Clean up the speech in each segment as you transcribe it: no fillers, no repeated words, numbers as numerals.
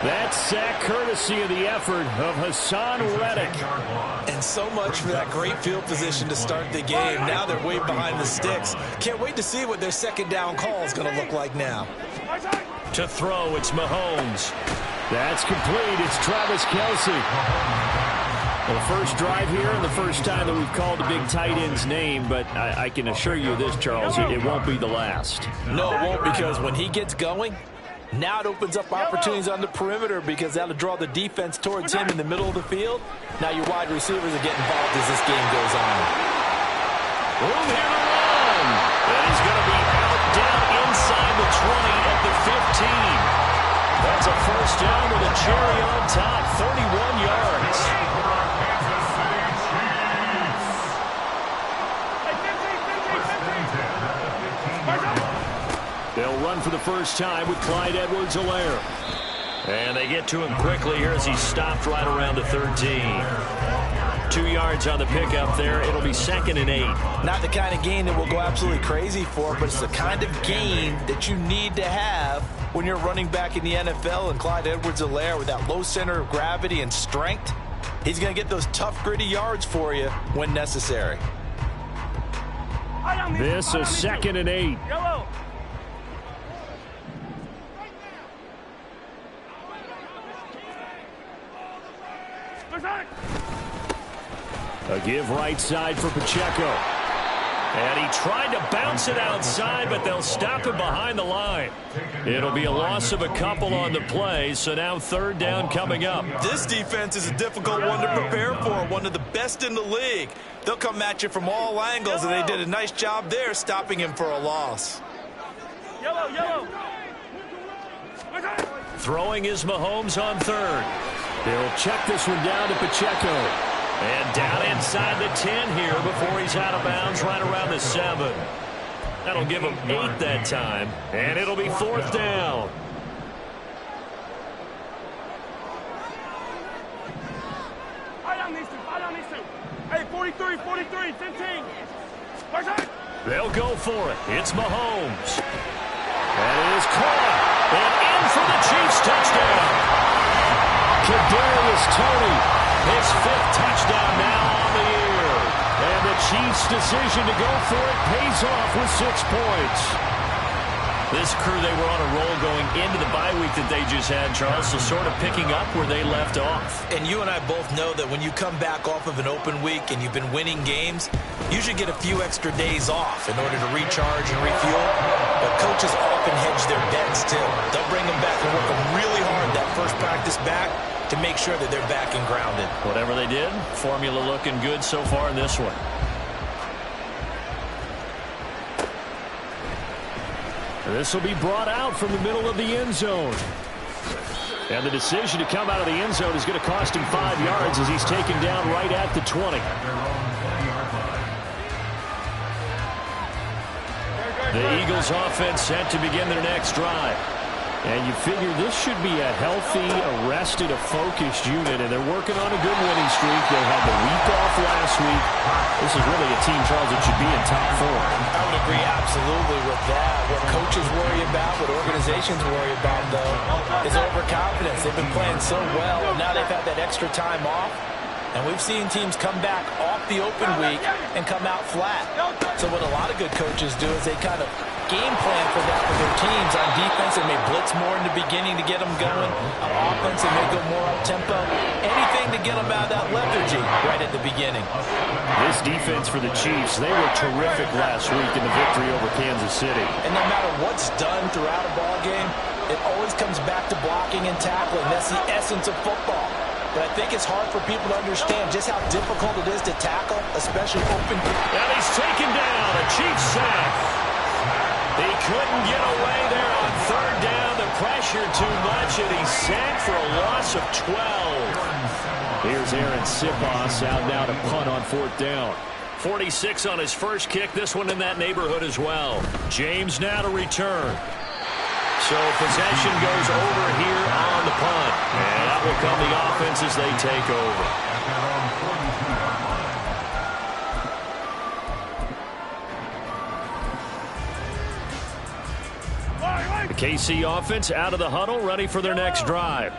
That sack courtesy of the effort of Hassan Reddick. And so much for that great field position to start the game. Now they're way behind the sticks. Can't wait to see what their second down call is going to look like now. To throw, it's Mahomes. That's complete. It's Travis Kelce. Well, the first drive here and the first time that we've called the big tight end's name, but I can assure you this, Charles, it won't be the last. No, it won't, because when he gets going, now it opens up opportunities on the perimeter because that'll draw the defense towards him in the middle of the field. Now your wide receivers are getting involved as this game goes on. Room here to run. And he's going to be out down inside the 20 at the 15. That's a first down with a cherry on top, 31 yards. They'll run for the first time with Clyde Edwards-Helaire. And they get to him quickly here as he stopped right around the 13. 2 yards on the pickup there. It'll be 2nd and 8. Not the kind of gain that we'll go absolutely crazy for, but it's the kind of gain that you need to have when you're running back in the NFL. And Clyde Edwards-Helaire, with that low center of gravity and strength, he's going to get those tough, gritty yards for you when necessary. This is 2nd and 8. A give right side for Pacheco. And he tried to bounce it outside, but they'll stop him behind the line. It'll be a loss of a couple on the play, so now 3rd down coming up. This defense is a difficult one to prepare for, one of the best in the league. They'll come at you from all angles, and they did a nice job there stopping him for a loss. Throwing is Mahomes on 3rd. They'll check this one down to Pacheco. And down inside the 10 here before he's out of bounds right around the 7. That'll give him 8 that time. And it'll be 4th down. Hey, 43, 15. They'll go for it. It's Mahomes. And it is caught. And in for the Chiefs touchdown. Kadarius Toney. His 5th touchdown now on the year. And the Chiefs' decision to go for it pays off with 6 points. This crew, they were on a roll going into the bye week that they just had, Charles, so sort of picking up where they left off. And you and I both know that when you come back off of an open week and you've been winning games, you should get a few extra days off in order to recharge and refuel. But coaches often hedge their bets, too. They'll bring them back and work them really hard that first practice back to make sure that they're back and grounded. Whatever they did, formula looking good so far in this one. This will be brought out from the middle of the end zone. And the decision to come out of the end zone is going to cost him 5 yards as he's taken down right at the 20. The Eagles offense set to begin their next drive. And you figure this should be a healthy, arrested, a focused unit, and they're working on a good winning streak. They had the week off last week. This is really a team, Charles, that should be in top 4. I would agree absolutely with that. What coaches worry about, what organizations worry about, though, is overconfidence. They've been playing so well, and now they've had that extra time off. And we've seen teams come back off the open week and come out flat. So what a lot of good coaches do is they kind of game plan for that with their teams. On defense, they may blitz more in the beginning to get them going. On offense, they may go more up-tempo. Anything to get them out of that lethargy right at the beginning. This defense for the Chiefs, they were terrific last week in the victory over Kansas City. And no matter what's done throughout a ball game, it always comes back to blocking and tackling. That's the essence of football. But I think it's hard for people to understand just how difficult it is to tackle, especially open. And he's taken down, a Chiefs sack. He couldn't get away there on 3rd down. The pressure too much, and he's sacked for a loss of 12. Here's Aaron Sipos out now to punt on 4th down. 46 on his first kick, this one in that neighborhood as well. James now to return. So possession goes over here on the punt. And that will come the offense as they take over. The KC offense out of the huddle, ready for their next drive.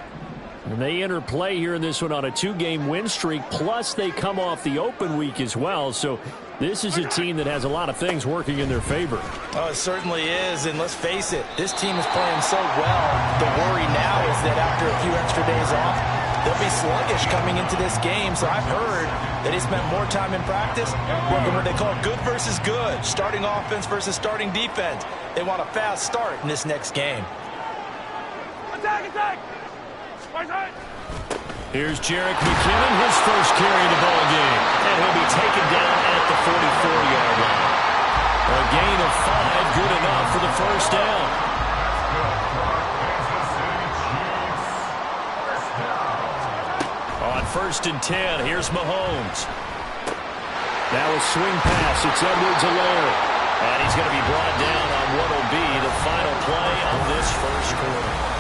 And they enter play here in this one on a 2-game win streak, plus they come off the open week as well. So this is a team that has a lot of things working in their favor. Oh, it certainly is, and let's face it, this team is playing so well. The worry now is that after a few extra days off, they'll be sluggish coming into this game. So I've heard that he spent more time in practice working what they call good versus good, starting offense versus starting defense. They want a fast start in this next game. Attack, attack! Here's Jerick McKinnon, his first carry of the ball game. And he'll be taken down at the 44-yard line. A gain of 5, good enough for the first down. On 1st and 10, here's Mahomes. Now a swing pass, it's Edwards-Helaire. And he's going to be brought down on what will be the final play of this first quarter.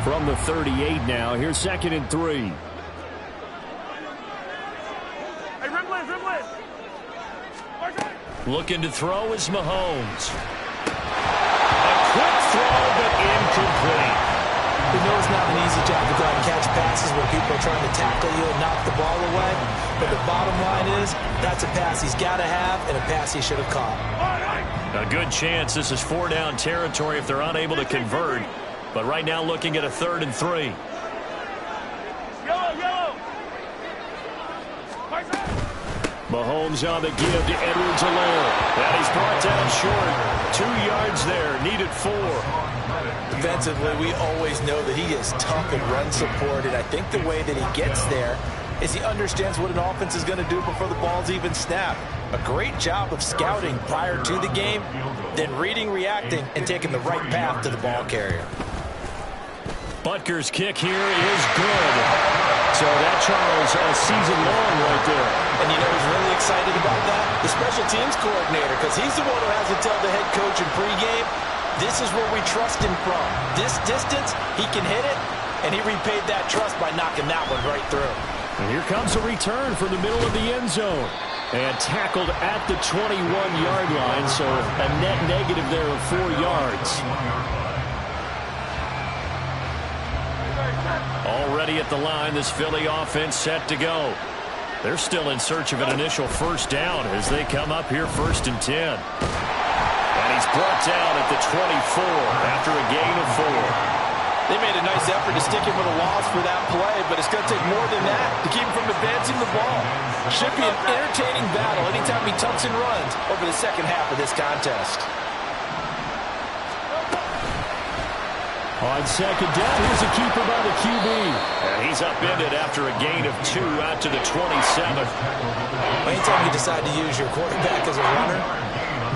From the 38 now, here's 2nd and 3. Hey, Rimblin, Rimblin! Looking to throw is Mahomes. A quick throw, but incomplete. We know it's not an easy job to go out and catch passes when people are trying to tackle you and knock the ball away. But the bottom line is, that's a pass he's got to have and a pass he should have caught. A good chance this is 4-down territory if they're unable to convert. But right now looking at a 3rd and 3. Yellow! Mahomes on the give to Edwards-Helaire. And he's brought down short. 2 yards there, needed 4. Defensively, we always know that he is tough and run support. And I think the way that he gets there is he understands what an offense is going to do before the ball's even snapped. A great job of scouting prior to the game, then reading, reacting, and taking the right path to the ball carrier. Butker's kick here is good. So that, Charles, a season long right there. And you know who's really excited about that? The special teams coordinator, because he's the one who has to tell the head coach in pregame, this is where we trust him from. This distance, he can hit it, and he repaid that trust by knocking that one right through. And here comes a return from the middle of the end zone. And tackled at the 21-yard line, so a net negative there of 4 yards. Already at the line, this Philly offense set to go. They're still in search of an initial first down as they come up here 1st and 10. And he's brought down at the 24 after a gain of 4. They made a nice effort to stick him with a loss for that play, but it's going to take more than that to keep him from advancing the ball. Should be an entertaining battle anytime he tucks and runs over the second half of this contest. On 2nd down, here's a keeper by the QB. And he's upended after a gain of 2 out to the 27. Anytime you decide to use your quarterback as a runner,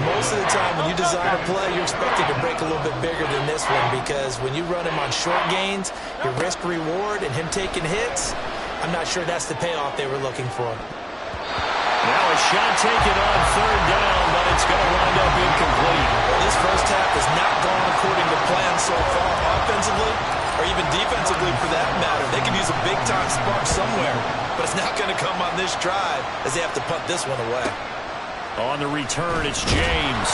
most of the time when you design a play, you're expected to break a little bit bigger than this one, because when you run him on short gains, your risk-reward and him taking hits, I'm not sure that's the payoff they were looking for. Now a shot taken on 3rd down, but it's going to wind up incomplete. Well, this first half has not gone according to plan so far, offensively or even defensively for that matter. They can use a big-time spark somewhere, but it's not going to come on this drive as they have to punt this one away. On the return, it's James.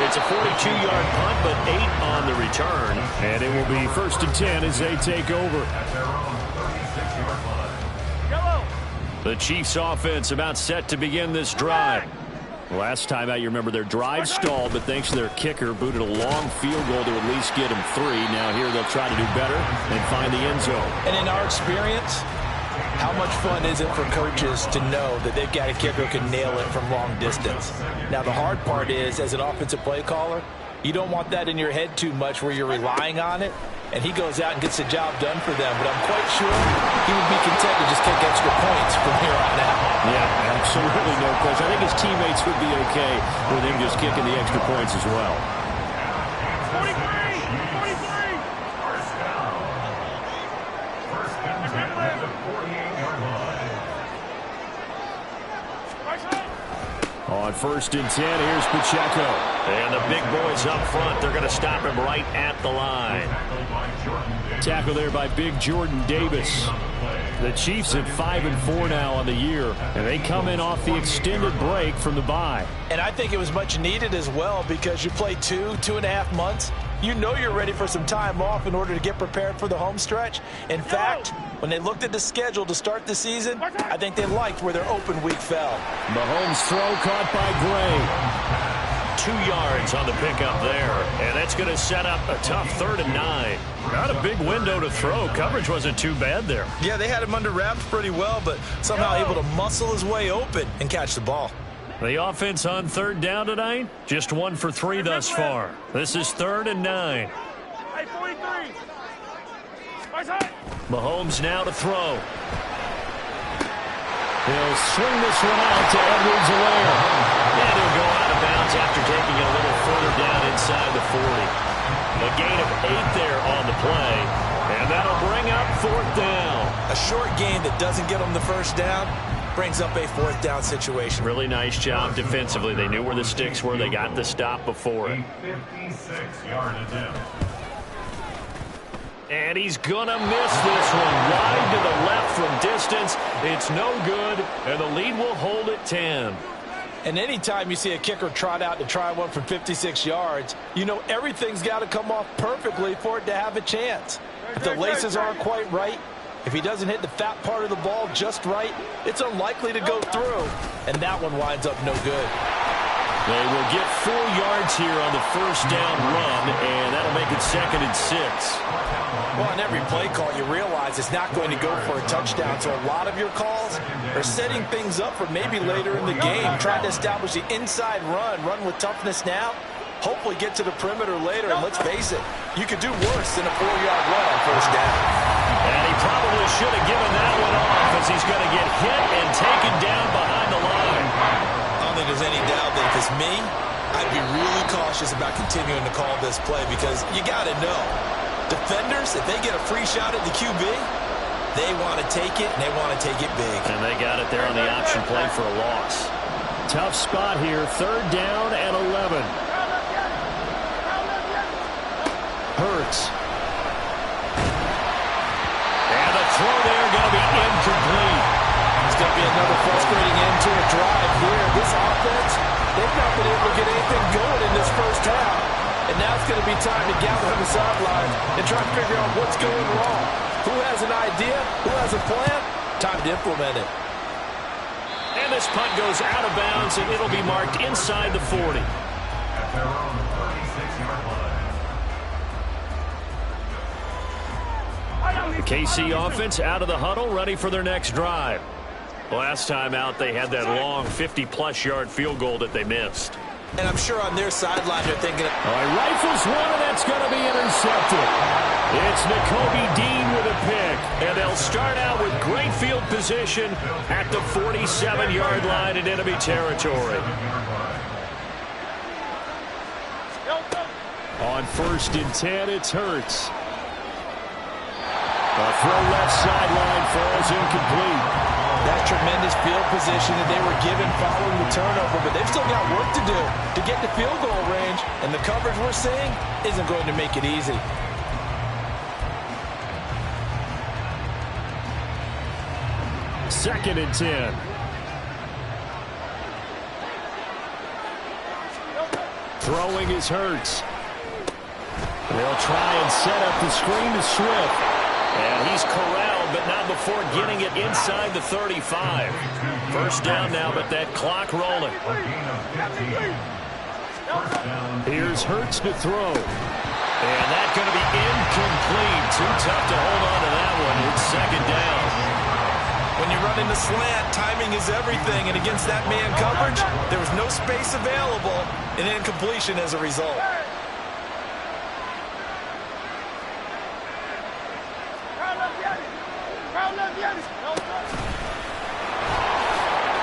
It's a 42-yard punt, but 8 on the return. And it will be 1st and 10 as they take over. The Chiefs offense about set to begin this drive. Last time out, you remember their drive stalled, but thanks to their kicker, booted a long field goal to at least get him 3. Now here they'll try to do better and find the end zone. And in our experience, how much fun is it for coaches to know that they've got a kicker who can nail it from long distance? Now the hard part is, as an offensive play caller, you don't want that in your head too much where you're relying on it, and he goes out and gets the job done for them. But I'm quite sure he would be content to just kick extra points from here on out. Yeah, absolutely no question. I think his teammates would be okay with him just kicking the extra points as well. 43! On 1st and 10, here's Pacheco. And the big boys up front, they're going to stop him right at the line. Tackle there by big Jordan Davis. The Chiefs at 5-4 now on the year, and they come in off the extended break from the bye. And I think it was much needed as well because you play 2.5 months. You know you're ready for some time off in order to get prepared for the home stretch. In fact, when they looked at the schedule to start the season, I think they liked where their open week fell. Mahomes' throw caught by Gray. 2 yards on the pickup there, and that's going to set up a tough 3rd and 9. Not a big window to throw. Coverage wasn't too bad there. Yeah, they had him under wraps pretty well, but somehow able to muscle his way open and catch the ball. The offense on 3rd down tonight, just 1 for 3 thus far. This is 3rd and 9. Mahomes now to throw. He'll swing this one out to Edwards-Helaire. And he'll go out of bounds after taking it a little further down inside the 40. A gain of 8 there on the play. And that'll bring up 4th down. A short gain that doesn't get them the first down brings up a 4th down situation. Really nice job defensively. They knew where the sticks were. They got the stop before it. 56-yard attempt. And he's going to miss this one. Wide to the left from distance. It's no good, and the lead will hold at 10. And anytime you see a kicker trot out to try one from 56 yards, you know everything's got to come off perfectly for it to have a chance. If the laces aren't quite right, if he doesn't hit the fat part of the ball just right, it's unlikely to go through. And that one winds up no good. They will get 4 yards here on the first down run, and that'll make it 2nd and 6. Well, on every play call, you realize it's not going to go for a touchdown. So a lot of your calls are setting things up for maybe later in the game, trying to establish the inside run with toughness now, hopefully get to the perimeter later. And let's face it, you could do worse than a 4-yard run on first down. And he probably should have given that one off as he's going to get hit and taken down behind the line. I don't think there's any doubt that if it's me, I'd be really cautious about continuing to call this play because you got to know, defenders, if they get a free shot at the QB, they want to take it, and they want to take it big. And they got it there on the option play for a loss. Tough spot here, 3rd down and 11. Hurts. And the throw there going to be incomplete. It's going to be another frustrating end to a drive here. This offense, they've not been able to get anything going in this first half. And now it's going to be time to gather on the sidelines and try to figure out what's going wrong. Who has an idea? Who has a plan? Time to implement it. And this punt goes out of bounds, and it'll be marked inside the 40. The KC offense out of the huddle, ready for their next drive. Last time out, they had that long 50-plus yard field goal that they missed. And I'm sure on their sideline they're thinking, Rifles one, and that's going to be intercepted. It's Nakobe Dean with a pick, and they'll start out with great field position at the 47-yard line in enemy territory. On 1st and 10, it's Hurts. A throw left sideline falls incomplete. That's tremendous field position that they were given following the turnover, but they've still got work to do to get to field goal range, and the coverage we're seeing isn't going to make it easy. Second and 10. Throwing is Hurts. They'll try and set up the screen to Swift. And he's corralled, but not before getting it inside the 35. First down now, but that clock rolling. Here's Hurts to throw. And that's going to be incomplete. Too tough to hold on to that one. It's 2nd down. When you run into slant, timing is everything. And against that man coverage, there was no space available, and incompletion as a result.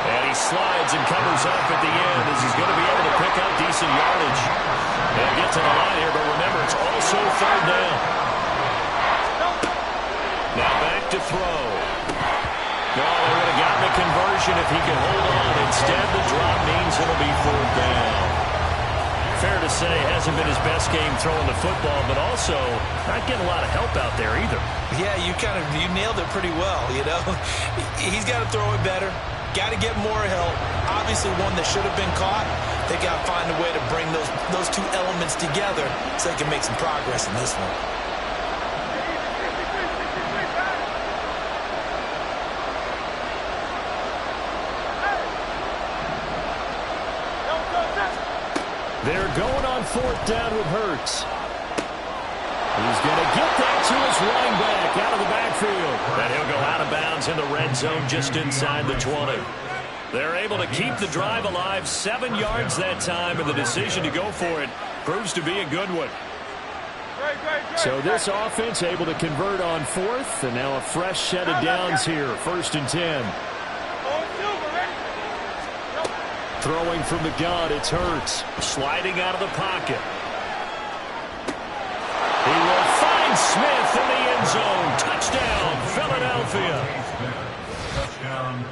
And he slides and covers up at the end as he's going to be able to pick up decent yardage. And get to the line here, but remember, it's also 3rd down. Now back to throw. No, they would have gotten a conversion if he could hold on. Instead, the drop means it'll be 4th down. Fair to to say hasn't been his best game throwing the football, but also not getting a lot of help out there either. Yeah, you nailed it pretty well, you know. He's got to throw it better. Got to get more help. Obviously one that should have been caught. They got to find a way to bring those two elements together so they can make some progress in this one. They're going on 4th down with Hurts. He's going to get that to his running back out of the backfield. And he'll go out of bounds in the red zone just inside the 20. They're able to keep the drive alive, 7 yards that time, and the decision to go for it proves to be a good one. So this offense able to convert on 4th, and now a fresh set of downs here, 1st and 10. Throwing from the gun, it's Hurts. Sliding out of the pocket. He will find Smith in the end zone. Touchdown, Philadelphia.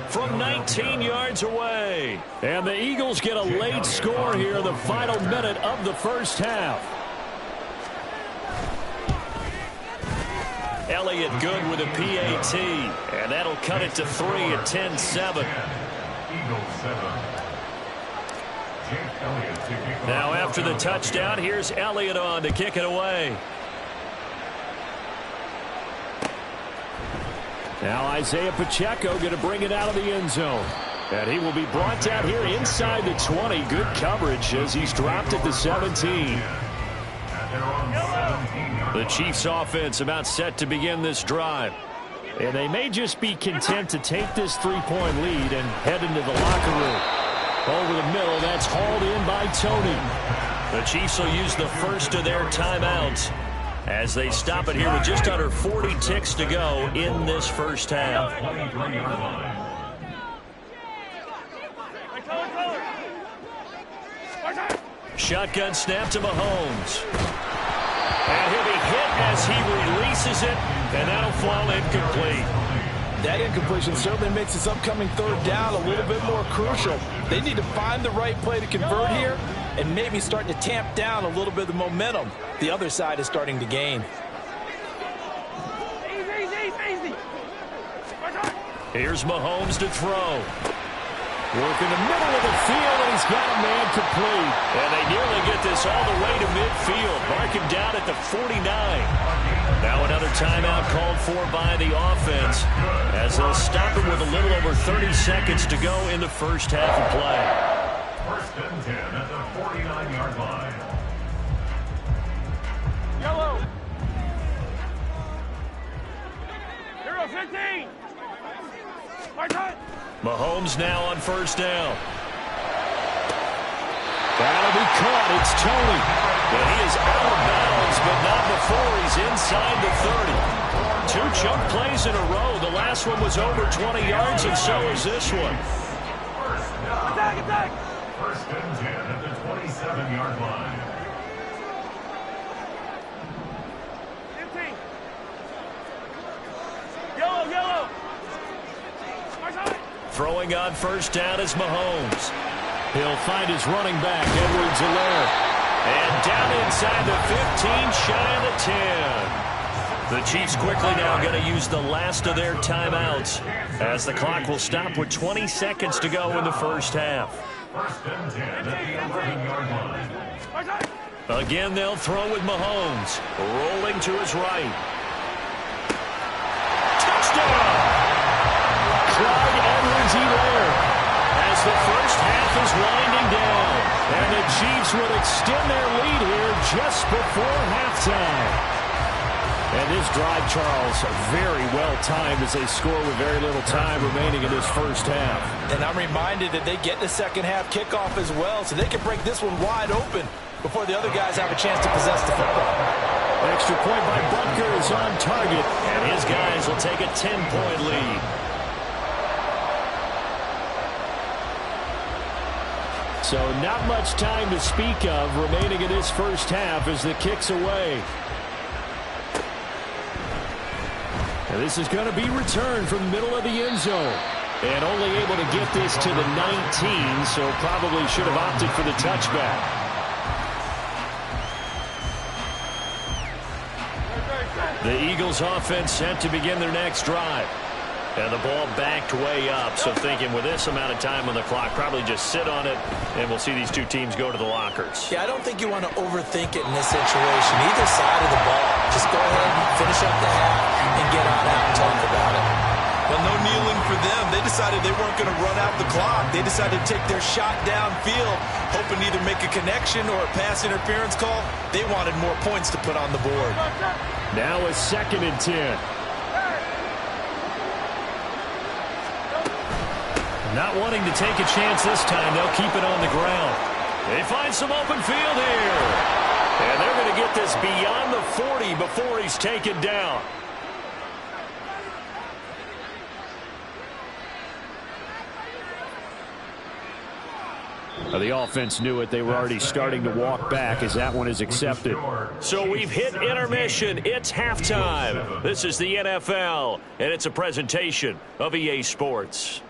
From 19 yards away. And the Eagles get a late score here in the final minute of the first half. Elliott good with a PAT. And that'll cut it to 3 at 10-7. Now after the touchdown, here's Elliott on to kick it away. Now Isaiah Pacheco going to bring it out of the end zone. And he will be brought down here inside the 20. Good coverage as he's dropped at the 17. The Chiefs offense about set to begin this drive. And they may just be content to take this 3-point lead and head into the locker room. Over the middle, that's hauled in by Tony. The Chiefs will use the first of their timeouts as they stop it here with just under 40 ticks to go in this first half. Shotgun snap to Mahomes. And he'll be hit as he releases it, and that'll fall incomplete. That incompletion certainly makes this upcoming 3rd down a little bit more crucial. They need to find the right play to convert here and maybe start to tamp down a little bit of the momentum the other side is starting to gain. Here's Mahomes to throw. Work in the middle of the field, and he's got a man complete. And they nearly get this all the way to midfield. Mark him down at the 49. Now another timeout called for by the offense as they'll stop it with a little over 30 seconds to go in the first half of play. 1st and 10 at the 49-yard line. Yellow. 0-15. Mahomes now on 1st down. That'll be caught. It's Tony. And he is out of bounds, but not before he's inside the 30. 2 chunk plays in a row. The last one was over 20 yards, and so is this one. Attack. 1st and 10 at the 27-yard line. 15. Yellow. Throwing on 1st down is Mahomes. He'll find his running back, Edwards-Helaire. And down inside the 15, shy of the 10. The Chiefs quickly now going to use the last of their timeouts as the clock will stop with 20 seconds to go in the first half. 1st and 10 at the 11-yard line. Again, they'll throw with Mahomes. Rolling to his right. Touchdown! Clyde Edwards-Helaire. As the first half is winding down. And the Chiefs will extend their lead here just before halftime. And this drive, Charles, very well timed as they score with very little time remaining in this first half. And I'm reminded that they get the second half kickoff as well, so they can break this one wide open before the other guys have a chance to possess the football. Extra point by Butker is on target, and his guys will take a 10-point lead. So not much time to speak of remaining in this first half as the kick's away. And this is going to be returned from the middle of the end zone. And only able to get this to the 19, so probably should have opted for the touchback. The Eagles offense set to begin their next drive. And the ball backed way up, so thinking with this amount of time on the clock, probably just sit on it, and we'll see these two teams go to the lockers. Yeah, I don't think you want to overthink it in this situation. Either side of the ball. Just go ahead, finish up the half, and get on out and talk about it. Well, no kneeling for them. They decided they weren't going to run out the clock. They decided to take their shot downfield, hoping to either make a connection or a pass interference call. They wanted more points to put on the board. Now a 2nd and 10. Not wanting to take a chance this time, they'll keep it on the ground. They find some open field here. And they're going to get this beyond the 40 before he's taken down. The offense knew it. They were already starting to walk back as that one is accepted. So we've hit intermission. It's halftime. This is the NFL, and it's a presentation of EA Sports.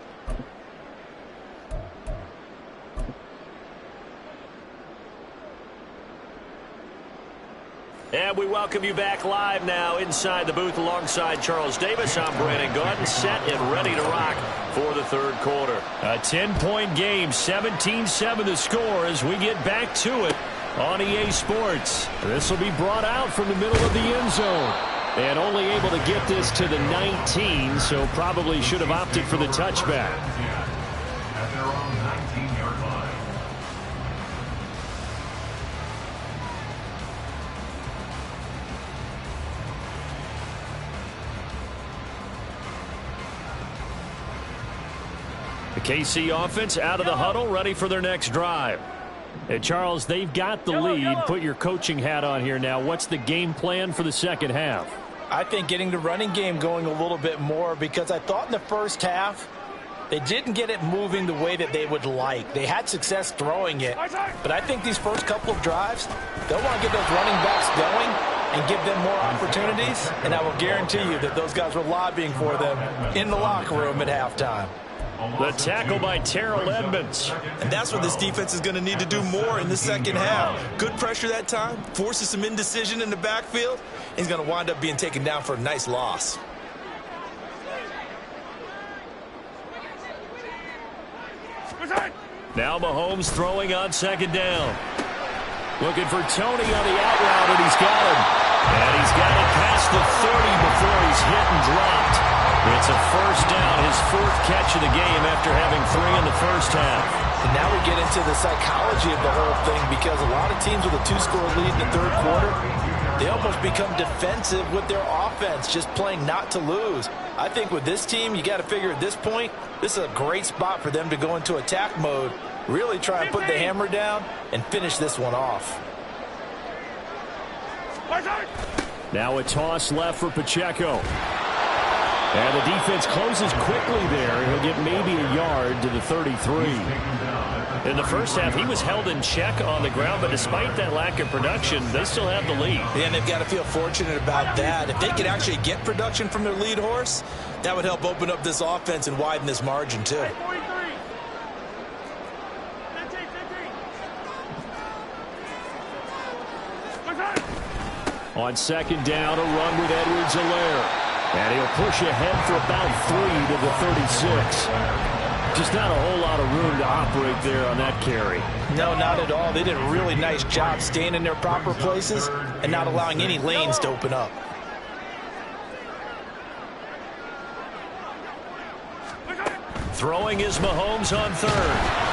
And we welcome you back live now inside the booth alongside Charles Davis. I'm Brandon Gaudin, set and ready to rock for the third quarter. A 10-point game, 17-7 the score as we get back to it on EA Sports. This will be brought out from the middle of the end zone. And only able to get this to the 19, so probably should have opted for the touchback. At their own 19-yard line. The KC offense out of the huddle, ready for their next drive. And Charles, they've got the lead. Put your coaching hat on here now. What's the game plan for the second half? I think getting the running game going a little bit more, because I thought in the first half they didn't get it moving the way that they would like. They had success throwing it, but I think these first couple of drives, they'll want to get those running backs going and give them more opportunities, and I will guarantee you that those guys were lobbying for them in the locker room at halftime. The tackle by Terrell Edmonds. And that's what this defense is going to need to do more in the second half. Good pressure that time, forces some indecision in the backfield. He's going to wind up being taken down for a nice loss. Now Mahomes throwing on second down. Looking for Tony on the out route, and he's got him. And he's got it past the 30 before he's hit and dropped. It's a first down, his 4th catch of the game after having 3 in the first half. And now we get into the psychology of the whole thing, because a lot of teams with a 2-score lead in the third quarter, they almost become defensive with their offense, just playing not to lose. I think with this team, you got to figure at this point, this is a great spot for them to go into attack mode, really try and put the hammer down and finish this one off. Now a toss left for Pacheco. And the defense closes quickly there. He'll get maybe a yard to the 33. In the first half, he was held in check on the ground, but despite that lack of production, they still have the lead. And they've got to feel fortunate about that. If they could actually get production from their lead horse, that would help open up this offense and widen this margin too. On second down, a run with Edwards-Helaire. And he'll push ahead for about 3 to the 36. Just not a whole lot of room to operate there on that carry. No, not at all. They did a really nice job staying in their proper places and not allowing any lanes to open up. Throwing is Mahomes on third.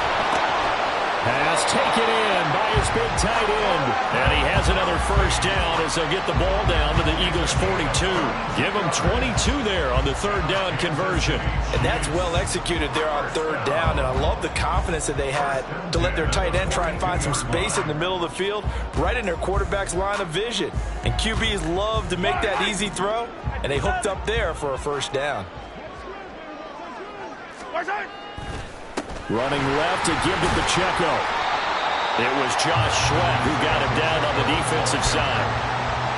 Pass taken in by his big tight end. And he has another first down as they'll get the ball down to the Eagles' 42. Give them 22 there on the third down conversion. And that's well executed there on third down. And I love the confidence that they had to let their tight end try and find some space in the middle of the field, right in their quarterback's line of vision. And QBs love to make that easy throw, and they hooked up there for a first down. Running left to give to Pacheco. It was Josh Sweat who got him down on the defensive side.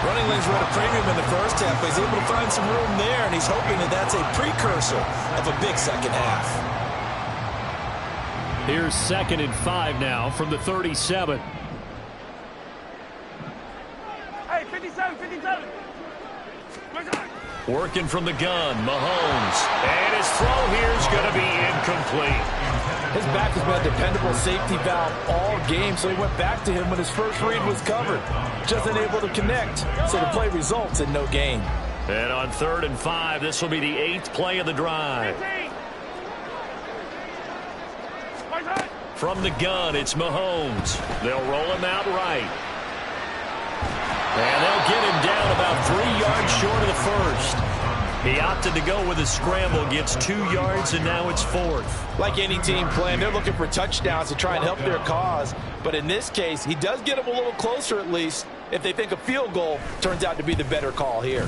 Running lanes were at a premium in the first half, but he's able to find some room there, and he's hoping that that's a precursor of a big second half. Here's 2nd and 5 now from the 37. Hey, 57, 57. Working from the gun, Mahomes. And his throw here is going to be incomplete. His back has been a dependable safety valve all game, so he went back to him when his first read was covered. Just unable to connect, so the play results in no gain. And on 3rd and 5, this will be the 8th play of the drive. From the gun, it's Mahomes. They'll roll him out right. And they'll get him down about 3 yards short of the first. He opted to go with a scramble, gets 2 yards, and now it's 4th. Like any team playing, they're looking for touchdowns to try and help their cause. But in this case, he does get them a little closer at least if they think a field goal turns out to be the better call here.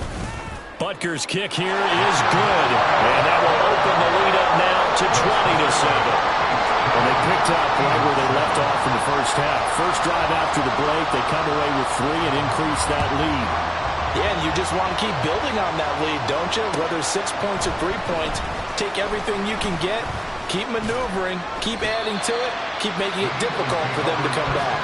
Butker's kick here is good. And that will open the lead up now to 20-7. And they picked up right where they left off in the first half. First drive after the break, they come away with 3 and increase that lead. Yeah, and you just want to keep building on that lead, don't you? Whether 6 points or 3 points, take everything you can get, keep maneuvering, keep adding to it, keep making it difficult for them to come back.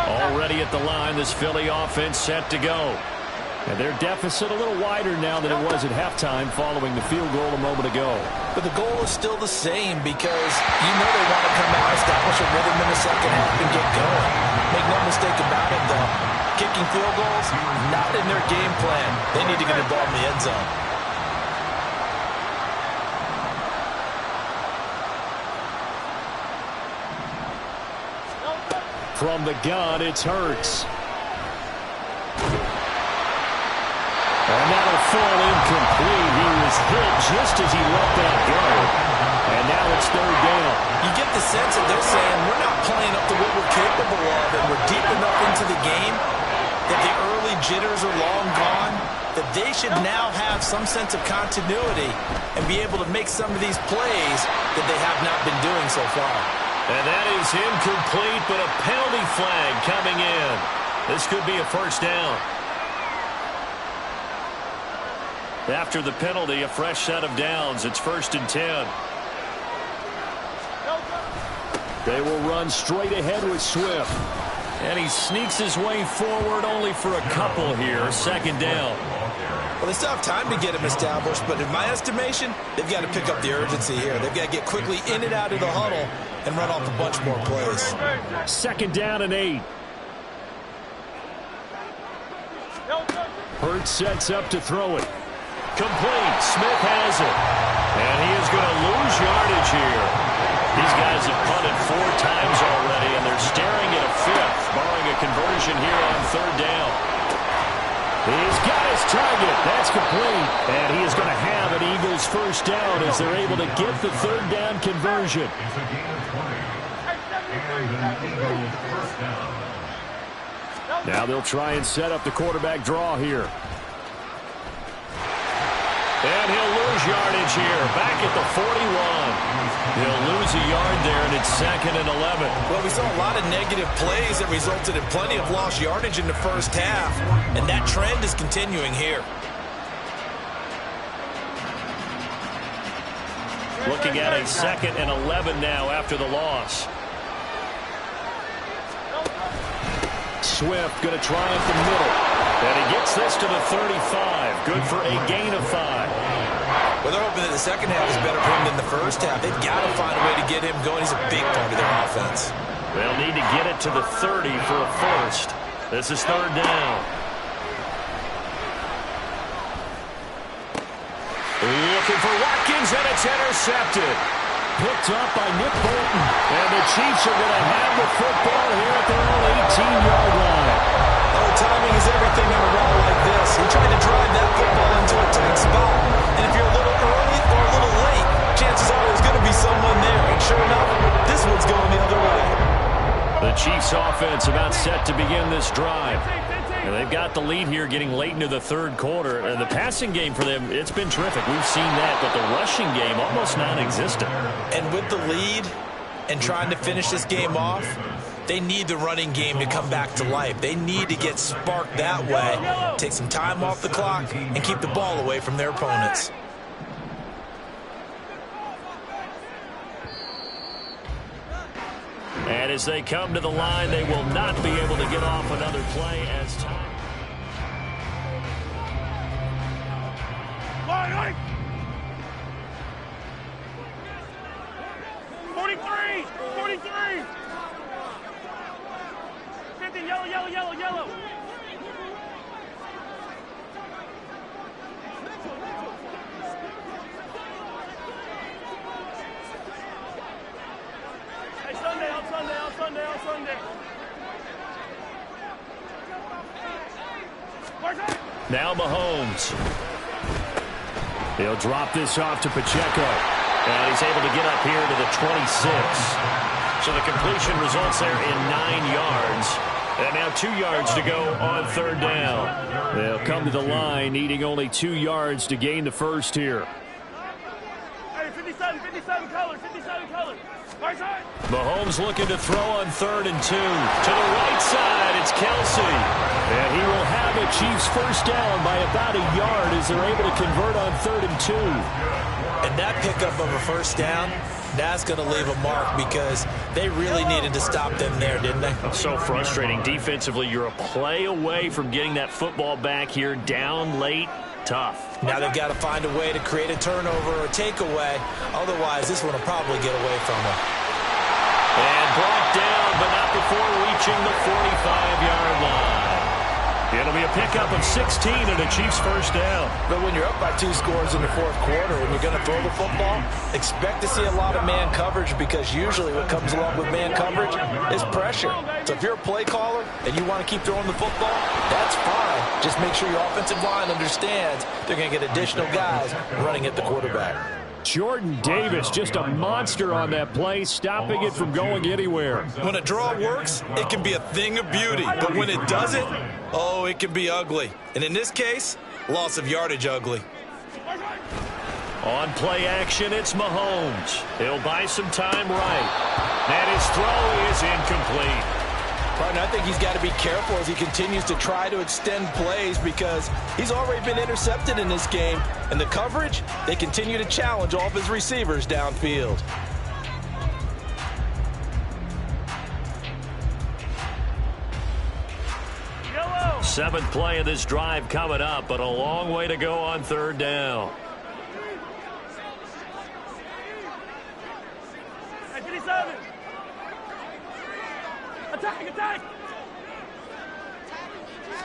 Already at the line, this Philly offense set to go. And their deficit a little wider now than it was at halftime following the field goal a moment ago. But the goal is still the same because you know they want to come out, establish a rhythm in the second half, and get going. Make no mistake about it, though. Kicking field goals, not in their game plan. They need to get the ball in the end zone. From the gun, it's Hurts. And that'll fall incomplete. He was hit just as he let that go. And now it's 3rd down. You get the sense that they're saying we're not playing up to what we're capable of, and we're deep enough into the game that the early jitters are long gone, that they should now have some sense of continuity and be able to make some of these plays that they have not been doing so far. And that is incomplete, but a penalty flag coming in. This could be a 1st down. After the penalty, a fresh set of downs. It's 1st and 10. They will run straight ahead with Swift. And he sneaks his way forward only for a couple here. 2nd down. Well, they still have time to get him established, but in my estimation, they've got to pick up the urgency here. They've got to get quickly in and out of the huddle and run off a bunch more plays. 2nd down and 8. Hurts sets up to throw it. Complete. Smith has it. And he is going to lose yardage here. These guys have punted 4 times already, and they're staring at a 5th, barring a conversion here on 3rd down. He's got his target. That's complete. And he is going to have an Eagles 1st down as they're able to get the 3rd down conversion. It's a gain of 20. And an Eagles 1st down. Now they'll try and set up the quarterback draw here. And he'll lose yardage here, back at the 41. He'll lose a yard there, and it's 2nd and 11. Well, we saw a lot of negative plays that resulted in plenty of lost yardage in the first half, and that trend is continuing here. Looking at a 2nd and 11 now after the loss. Swift going to try up the middle. And he gets this to the 35. Good for a gain of 5. Well, they're hoping that the second half is better for him than the first half. They've got to find a way to get him going. He's a big part of their offense. They'll need to get it to the 30 for a 1st. This is 3rd down. Looking for Watkins, and it's intercepted. Picked up by Nick Bolton. And the Chiefs are going to have the football here at their own 18-yard line. Oh, timing is everything in a route like this. He tried to drive that football into a tight spot. And if you're a little early or a little late, chances are there's going to be someone there. And sure enough, this one's going the other way. The Chiefs offense about set to begin this drive. And they've got the lead here getting late into the 3rd quarter. And the passing game for them, it's been terrific. We've seen that, but the rushing game almost non-existent. And with the lead and trying to finish this game off, they need the running game to come back to life. They need to get sparked that way, take some time off the clock, and keep the ball away from their opponents. And as they come to the line, they will not be able to get off another play as time. Line, 43! 43! 50, yellow, yellow, yellow, yellow. Hey, Sunday, on Sunday, on Sunday, on Sunday. Now Mahomes. He'll drop this off to Pacheco. And he's able to get up here to the 26. So the completion results there in 9 yards. And now 2 yards to go on third down. They'll come to the line needing only 2 yards to gain the first here. Hey, 57 colors, 57 colors. Right side. Mahomes looking to throw on 3rd and 2. To the right side, it's Kelsey. And he will have a Chiefs first down by about a yard as they're able to convert on 3rd and 2. And that pickup of a first down, that's going to leave a mark because they really needed to stop them there, didn't they? So frustrating. Defensively, you're a play away from getting that football back here down late. Tough. Now they've got to find a way to create a turnover or a takeaway. Otherwise, this one will probably get away from them. And brought down, but not before reaching the 45-yard line. It'll be a pickup of 16 and a Chiefs first down. But when you're up by 2 scores in the 4th quarter and you're going to throw the football, expect to see a lot of man coverage because usually what comes along with man coverage is pressure. So if you're a play caller and you want to keep throwing the football, that's fine. Just make sure your offensive line understands they're going to get additional guys running at the quarterback. Jordan Davis, just a monster on that play, stopping it from going anywhere. When a draw works, it can be a thing of beauty. But when it doesn't, oh, it can be ugly. And in this case, loss of yardage ugly. On play action, it's Mahomes. He'll buy some time right. And his throw is incomplete. Partner, I think he's got to be careful as he continues to try to extend plays because he's already been intercepted in this game. And the coverage, they continue to challenge all of his receivers downfield. Yellow. 7th play of this drive coming up, but a long way to go on 3rd down. Hey, 57. Attack, attack.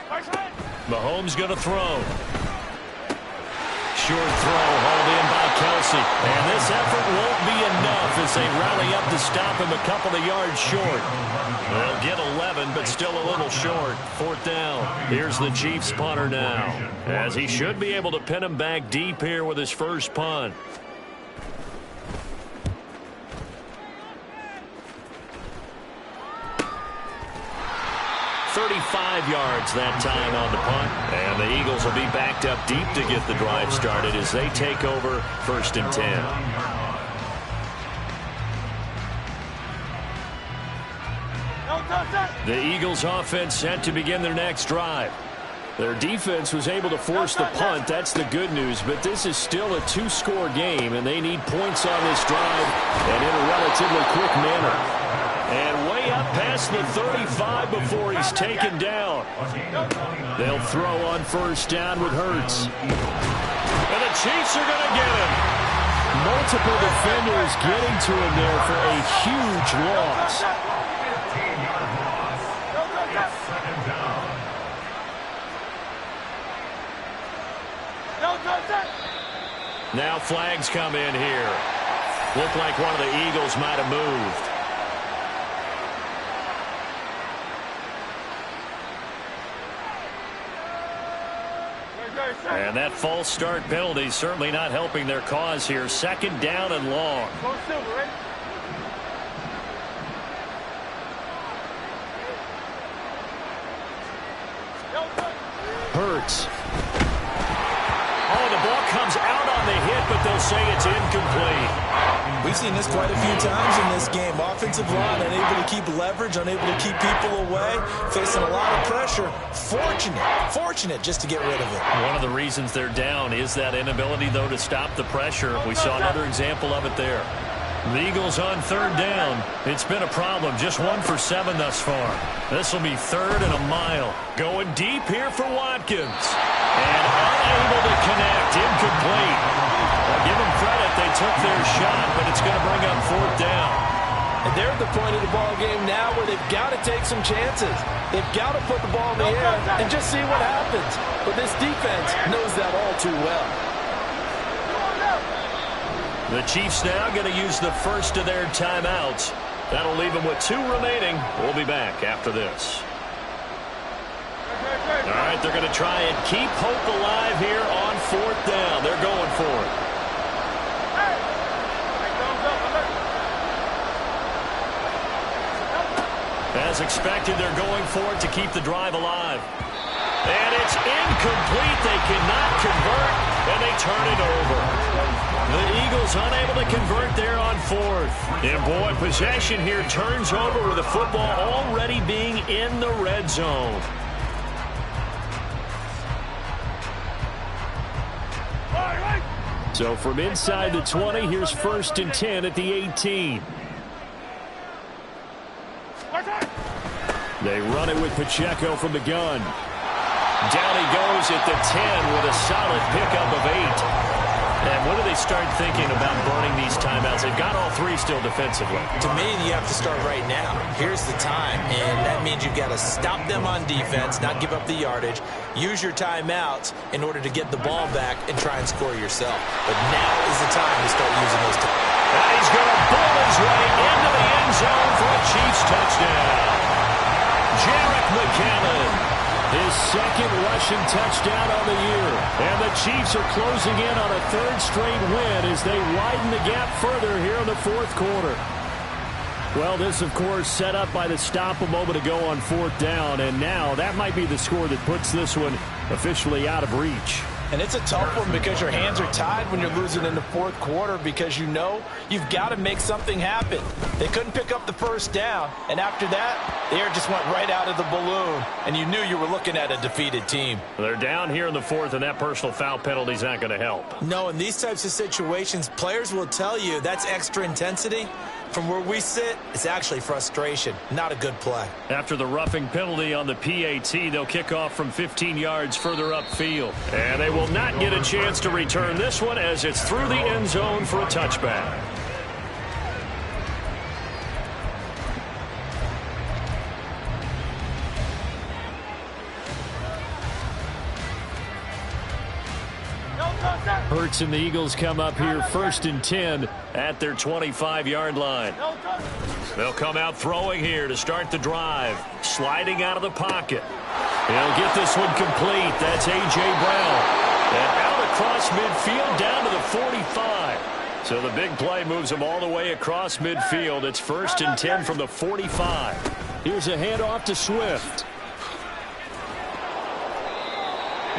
Right side. Mahomes going to throw. Short throw hauled in by Kelsey. And this effort won't be enough as they rally up to stop him a couple of yards short. They'll get 11, but still a little short. 4th down. Here's the Chiefs punter now, as he should be able to pin him back deep here with his first punt. Yards that time on the punt. And the Eagles will be backed up deep to get the drive started as they take over 1st and 10. The Eagles offense set to begin their next drive. Their defense was able to force the punt. That's the good news. But this is still a 2-score game, and they need points on this drive and in a relatively quick manner. And way up past the 35 before he's taken down. They'll throw on 1st down with Hurts. And the Chiefs are going to get him. Multiple defenders getting to him there for a huge loss. Now flags come in here. Looked like one of the Eagles might have moved. And that false start penalty certainly not helping their cause here. 2nd down and long. Hurts. Oh, the ball comes out on the hit, but they'll say it's incomplete. We've seen this quite a few times in this game. Offensive line unable to keep leverage, unable to keep people away, facing a lot of pressure. Fortunate just to get rid of it. One of the reasons they're down is that inability, though, to stop the pressure. We saw another example of it there. The Eagles on third down. It's been a problem. Just 1 for 7 thus far. This will be 3rd and a mile. Going deep here for Watkins. And unable to connect. Incomplete. I'll give them credit. They took their shot, but it's going to bring up 4th down. And they're at the point of the ball game now where they've got to take some chances. They've got to put the ball in the air and just see what happens. But this defense knows that all too well. The Chiefs now going to use the first of their timeouts. That'll leave them with 2 remaining. We'll be back after this. All right, they're going to try and keep hope alive here on 4th down. They're going for it. As expected, they're going for it to keep the drive alive. And it's incomplete. They cannot convert, and they turn it over. The Eagles unable to convert there on 4th. And, boy, possession here turns over with the football already being in the red zone. So from inside the 20, here's 1st and 10 at the 18. They run it with Pacheco from the gun. Down he goes at the 10 with a solid pickup of 8. And when do they start thinking about burning these timeouts? They've got all 3 still defensively. To me, you have to start right now. Here's the time, and that means you've got to stop them on defense, not give up the yardage, use your timeouts in order to get the ball back and try and score yourself. But now is the time to start using those timeouts. And he's going to bull his way into the end zone for a Chiefs touchdown. Jarek McCallum, his 2nd rushing touchdown on the year. And the Chiefs are closing in on a 3rd straight win as they widen the gap further here in the 4th quarter. Well, this, of course, set up by the stop a moment ago on 4th down. And now that might be the score that puts this one officially out of reach. And it's a tough one because your hands are tied when you're losing in the 4th quarter because you know you've got to make something happen. They couldn't pick up the 1st down, and after that, the air just went right out of the balloon, and you knew you were looking at a defeated team. They're down here in the 4th, and that personal foul penalty is not going to help. No, in these types of situations, players will tell you that's extra intensity. From where we sit, it's actually frustration, not a good play. After the roughing penalty on the PAT, they'll kick off from 15 yards further upfield. And they will not get a chance to return this one as it's through the end zone for a touchback. Hurts and the Eagles come up here 1st and 10 at their 25-yard line. They'll come out throwing here to start the drive. Sliding out of the pocket. He'll get this one complete. That's A.J. Brown. And out across midfield down to the 45. So the big play moves him all the way across midfield. It's 1st and 10 from the 45. Here's a handoff to Swift.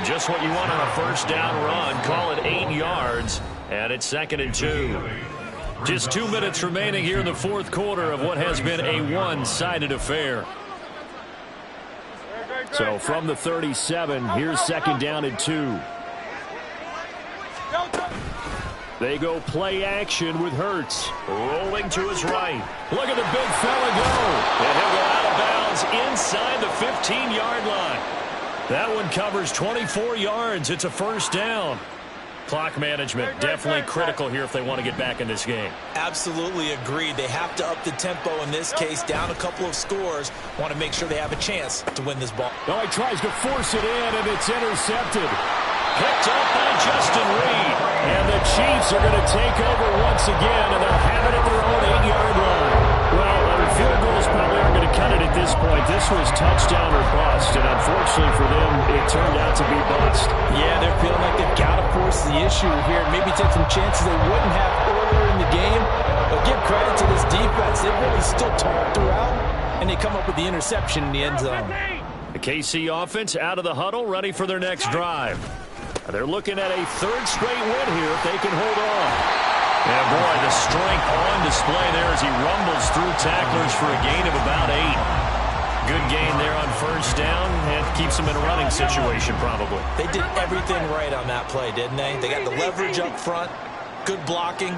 Just what you want on a 1st down run. Call it 8 yards. And it's 2nd and 2. Just 2 minutes remaining here in the 4th quarter of what has been a one-sided affair. So from the 37, here's 2nd down and 2. They go play action with Hurts. Rolling to his right. Look at the big fella go. And he'll go out of bounds inside the 15-yard line. That one covers 24 yards. It's a 1st down. Clock management definitely critical here if they want to get back in this game. Absolutely agreed. They have to up the tempo in this case, down a couple of scores. Want to make sure they have a chance to win this ball. Oh, he tries to force it in, and it's intercepted. Picked up by Justin Reed. And the Chiefs are going to take over once again, and they'll have it at their own 8-yard line. Well, field goals probably aren't going to cut it at this point. This was touchdown or bust, and unfortunately for them, it turned out to be bust. Yeah, they're feeling like they've got to force the issue here. Maybe take some chances they wouldn't have earlier in the game. But give credit to this defense. They've really stood tall throughout, and they come up with the interception in the end zone. The KC offense out of the huddle, ready for their next drive. They're looking at a 3rd straight win here if they can hold on. And, boy, the strength on display there as he rumbles through tacklers for a gain of about 8. Good gain there on 1st down, and keeps them in a running situation probably. They did everything right on that play, didn't they? They got the leverage up front. Good blocking,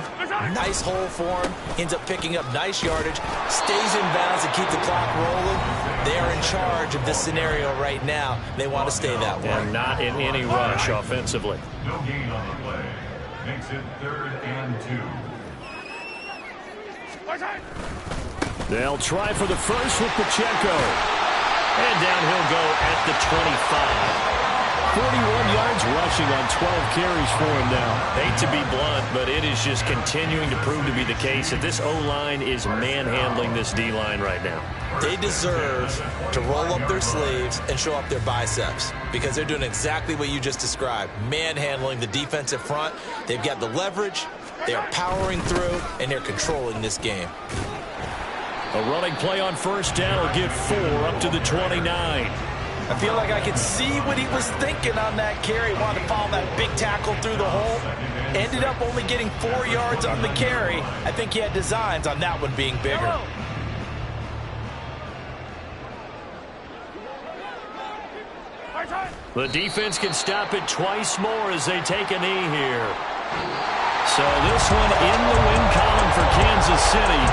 nice hole for him, ends up picking up nice yardage, stays in bounds and keeps the clock rolling. They are in charge of this scenario right now. They want to stay that way. And not in any rush offensively. No gain on the play. Makes it 3rd and 2. They'll try for the first with Pacheco. And down he'll go at the 25. 41 yards rushing on 12 carries for him now. Hate to be blunt, but it is just continuing to prove to be the case that this O-line is manhandling this D-line right now. They deserve to roll up their sleeves and show up their biceps because they're doing exactly what you just described, manhandling the defensive front. They've got the leverage, they are powering through, and they're controlling this game. A running play on first down will get 4 up to the 29. I feel like I could see what he was thinking on that carry. Wanted to follow that big tackle through the hole. Ended up only getting 4 yards on the carry. I think he had designs on that one being bigger. The defense can stop it twice more as they take a knee here. So this one in the win column for Kansas City.